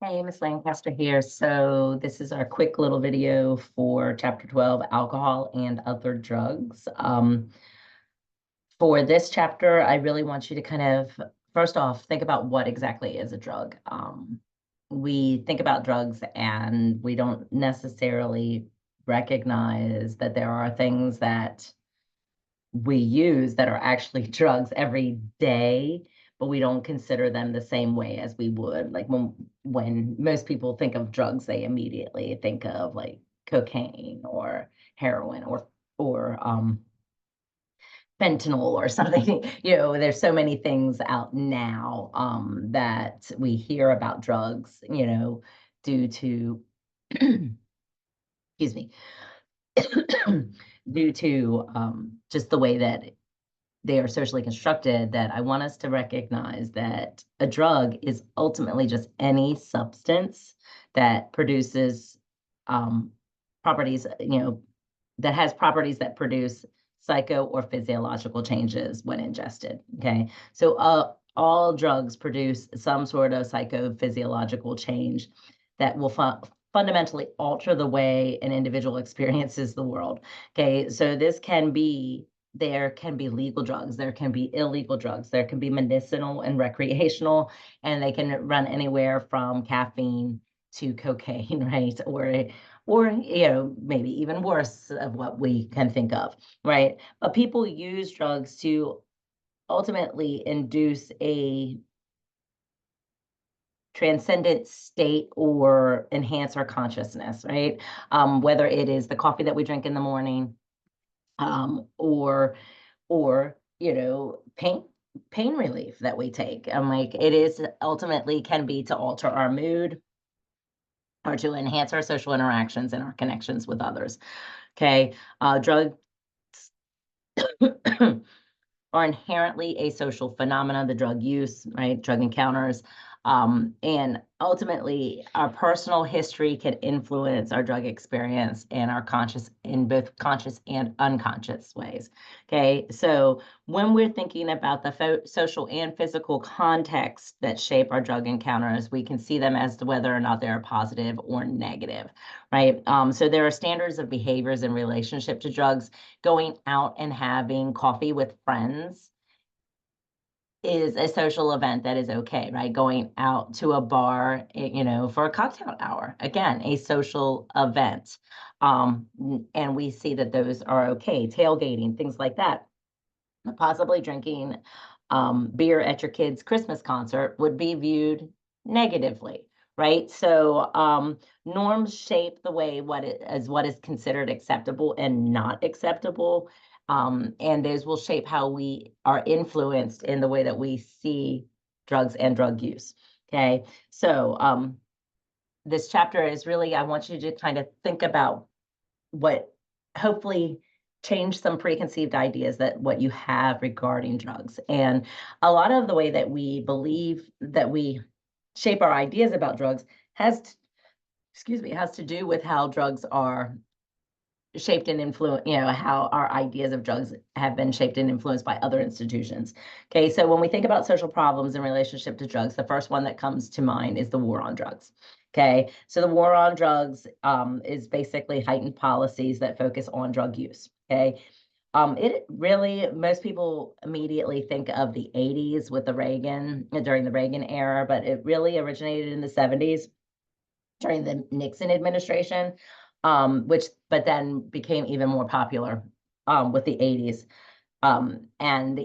Hey, Miss Lancaster here. So this is our quick little video for Chapter 12, Alcohol and Other Drugs. For this chapter, I really want you to kind of, first off, think about what exactly is a drug. We think about drugs and we don't necessarily recognize that there are things that we use that are actually drugs every day, but we don't consider them the same way as we would. Like when most people think of drugs, they immediately think of like cocaine or heroin or fentanyl or something. There's so many things out now that we hear about drugs, due to excuse me, due to just the way that they are socially constructed, that I want us to recognize that a drug is ultimately just any substance that produces properties, that has properties that produce psycho or physiological changes when ingested. Okay. So all drugs produce some sort of psychophysiological change that will fundamentally alter the way an individual experiences the world. Okay. So there can be legal drugs, there can be illegal drugs, there can be medicinal and recreational, and they can run anywhere from caffeine to cocaine, right? Or maybe even worse of what we can think of, right? But people use drugs to ultimately induce a transcendent state or enhance our consciousness, right? Whether it is the coffee that we drink in the morning, or pain relief that we take. I'm like, it is ultimately can be to alter our mood or to enhance our social interactions and our connections with others. Okay. Drugs are inherently a social phenomena, the drug use, right? Drug encounters. And ultimately, our personal history can influence our drug experience and our conscious in both conscious and unconscious ways. Okay, so when we're thinking about the social and physical context that shape our drug encounters, we can see them as to whether or not they're positive or negative, right? So there are standards of behaviors in relationship to drugs. Going out and having coffee with friends is a social event that is okay, right? Going out to a bar, for a cocktail hour, again, a social event. And we see that those are okay. Tailgating, things like that. Possibly drinking beer at your kid's Christmas concert would be viewed negatively, right? So norms shape the way what is considered acceptable and not acceptable. And those will shape how we are influenced in the way that we see drugs and drug use. Okay. So this chapter is really, I want you to kind of think about what hopefully change some preconceived ideas that what you have regarding drugs. And a lot of the way that we believe that we shape our ideas about drugs has to do with how drugs are shaped and influenced, how our ideas of drugs have been shaped and influenced by other institutions. Okay, so when we think about social problems in relationship to drugs, the first one that comes to mind is the war on drugs. Okay, so the war on drugs is basically heightened policies that focus on drug use. Okay, it really, most people immediately think of the 80s with during the Reagan era, but it really originated in the 70s during the Nixon administration, but then became even more popular with the 80s and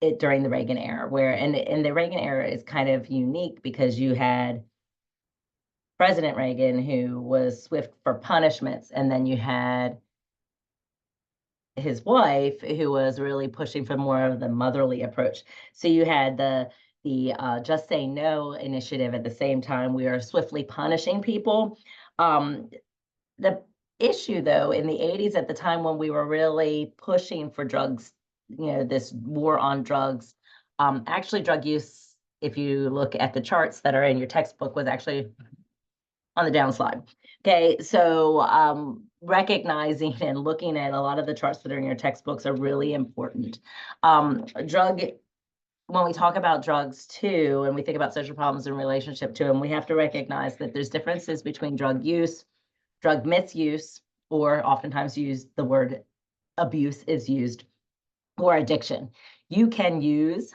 it during the Reagan era, and the Reagan era is kind of unique because you had President Reagan who was swift for punishments, and then you had his wife who was really pushing for more of the motherly approach. So you had the Just Say No initiative at the same time. We are swiftly punishing people. The issue, though, in the 80s, at the time when we were really pushing for drugs, this war on drugs, actually drug use, if you look at the charts that are in your textbook, was actually on the downslide. Okay, so recognizing and looking at a lot of the charts that are in your textbooks are really important. Drug when we talk about drugs too, and we think about social problems in relationship to them, we have to recognize that there's differences between drug use, drug misuse, or oftentimes the word abuse is used, or addiction. You can use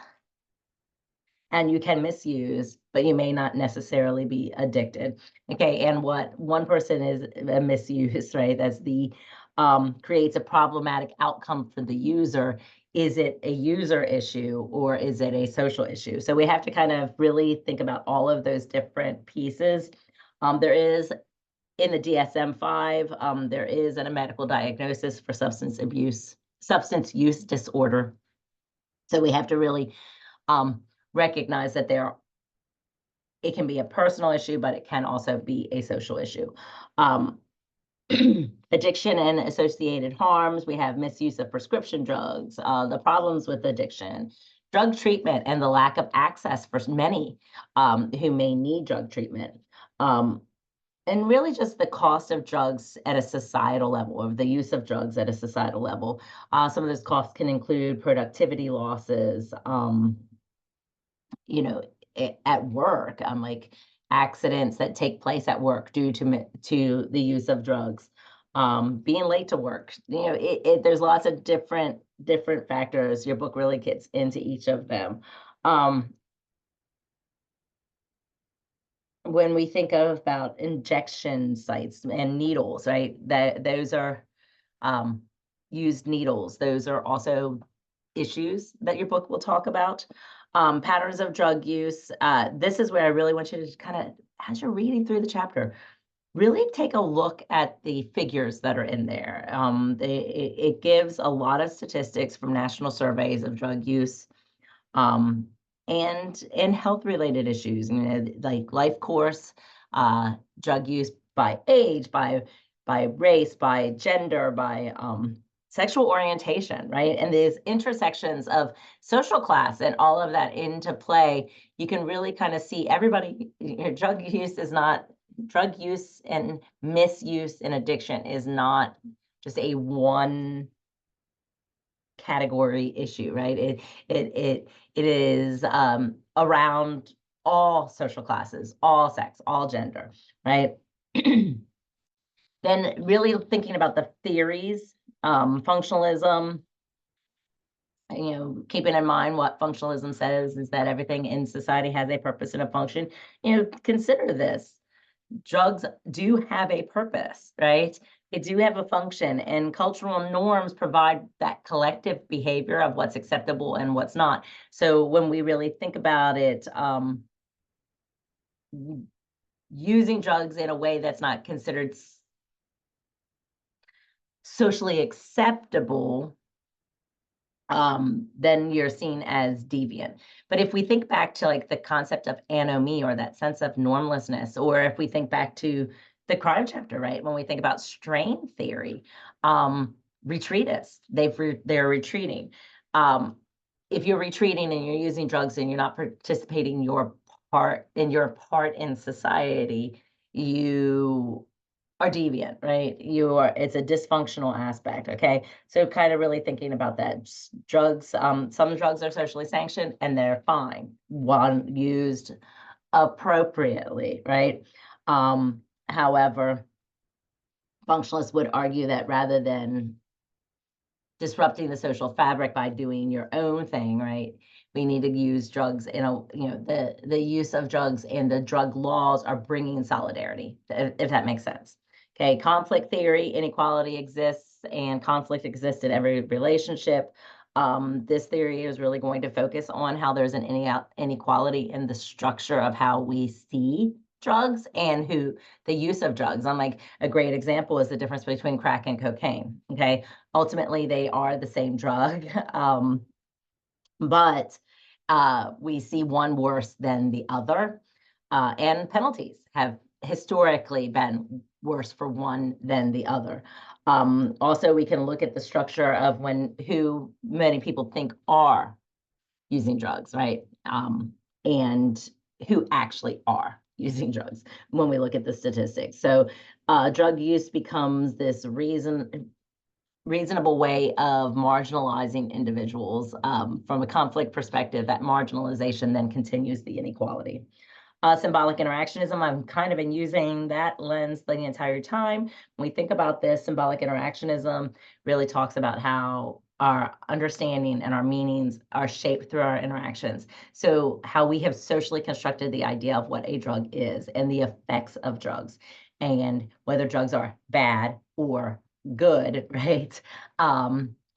and you can misuse, but you may not necessarily be addicted. Okay, and what one person is a misuse, right? That's the creates a problematic outcome for the user. Is it a user issue or is it a social issue? So we have to kind of really think about all of those different pieces. There is in the DSM-5, there is a medical diagnosis for substance use disorder. So we have to really recognize that it can be a personal issue, but it can also be a social issue. Addiction and associated harms, we have misuse of prescription drugs, the problems with addiction, drug treatment and the lack of access for many who may need drug treatment. And really just the cost of drugs at a societal level, or the use of drugs at a societal level. Some of those costs can include productivity losses, at work, like accidents that take place at work due to the use of drugs, being late to work. There's lots of different factors. Your book really gets into each of them. When we think about injection sites and needles, right? Those are used needles. Those are also issues that your book will talk about. Patterns of drug use. This is where I really want you to kind of, as you're reading through the chapter, really take a look at the figures that are in there. It gives a lot of statistics from national surveys of drug use, and health-related issues, like life course, drug use by age, by race, by gender, by sexual orientation, right? And these intersections of social class and all of that into play, you can really kind of see everybody. Drug use and misuse and addiction is not just a one category issue, right? It is around all social classes, all sex, all gender, right? Then really thinking about the theories, functionalism, keeping in mind what functionalism says is that everything in society has a purpose and a function. Consider this. Drugs do have a purpose, right? They do have a function, and cultural norms provide that collective behavior of what's acceptable and what's not. So when we really think about it, using drugs in a way that's not considered socially acceptable, then you're seen as deviant. But if we think back to like the concept of anomie, or that sense of normlessness, or if we think back to the crime chapter, right? When we think about strain theory, retreatists, they're retreating. If you're retreating and you're using drugs and you're not participating your part in society, you are deviant, right? It's a dysfunctional aspect, okay? So kind of really thinking about that. Drugs, some drugs are socially sanctioned and they're fine, one used appropriately, right? However, functionalists would argue that rather than disrupting the social fabric by doing your own thing, right? We need to use drugs the use of drugs and the drug laws are bringing solidarity, if that makes sense. Okay, conflict theory, inequality exists and conflict exists in every relationship. This theory is really going to focus on how there's an inequality in the structure of how we see drugs and the use of drugs. Like a great example is the difference between crack and cocaine. Okay, ultimately they are the same drug, but we see one worse than the other, and penalties have historically been worse for one than the other. Also, we can look at the structure of who many people think are using drugs, right? And who actually are using drugs when we look at the statistics. So drug use becomes this reason reasonable way of marginalizing individuals. From a conflict perspective, that marginalization then continues the inequality. Symbolic interactionism, I've kind of been using that lens the entire time. When we think about this, symbolic interactionism really talks about how our understanding and our meanings are shaped through our interactions. So how we have socially constructed the idea of what a drug is and the effects of drugs, and whether drugs are bad or good, right?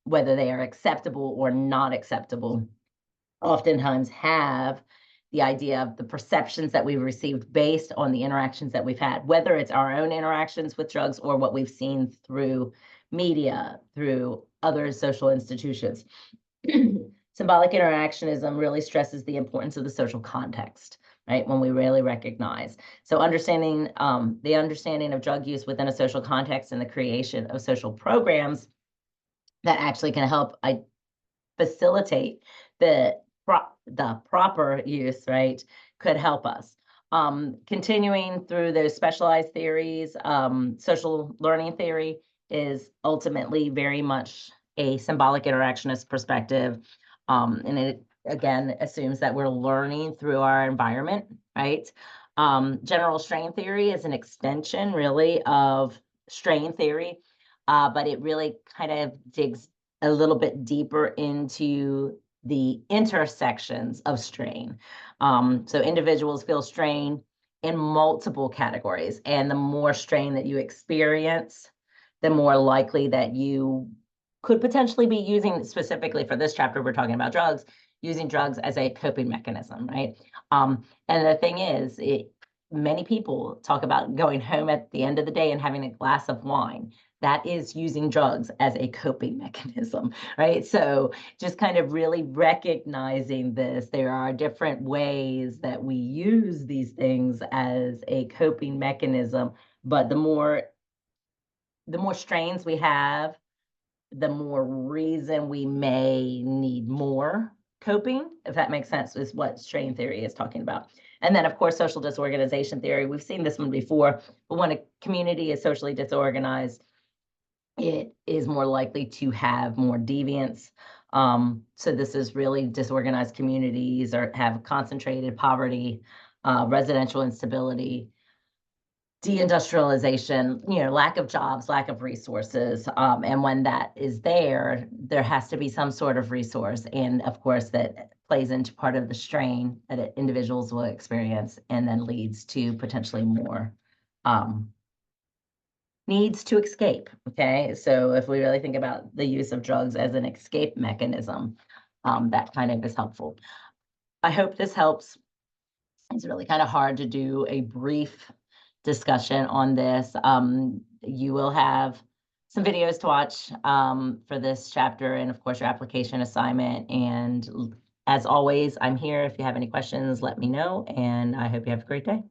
Whether they are acceptable or not acceptable, oftentimes have the idea of the perceptions that we've received based on the interactions that we've had, whether it's our own interactions with drugs or what we've seen through media, through other social institutions. Symbolic interactionism really stresses the importance of the social context, right? When we really recognize. So understanding the understanding of drug use within a social context and the creation of social programs that actually can help facilitate the proper use, right, could help us. Continuing through those specialized theories, social learning theory is ultimately very much a symbolic interactionist perspective. And it, again, assumes that we're learning through our environment, right? General strain theory is an extension, really, of strain theory, but it really kind of digs a little bit deeper into the intersections of strain. So individuals feel strain in multiple categories, and the more strain that you experience, the more likely that you could potentially be using, specifically for this chapter, we're talking about drugs, using drugs as a coping mechanism, right? And the thing is, many people talk about going home at the end of the day and having a glass of wine. That is using drugs as a coping mechanism, right? So just kind of really recognizing this, there are different ways that we use these things as a coping mechanism, but the more strains we have, the more reason we may need more coping, if that makes sense, is what strain theory is talking about. And then, of course, social disorganization theory. We've seen this one before, but when a community is socially disorganized, it is more likely to have more deviance. So this is really disorganized communities or have concentrated poverty, residential instability, deindustrialization, lack of jobs, lack of resources. And when that is there has to be some sort of resource. And of course, that plays into part of the strain that individuals will experience and then leads to potentially more needs to escape. Okay, so if we really think about the use of drugs as an escape mechanism, that kind of is helpful. I hope this helps. It's really kind of hard to do a brief discussion on this. You will have some videos to watch for this chapter, and of course your application assignment. And as always, I'm here. If you have any questions, let me know, and I hope you have a great day.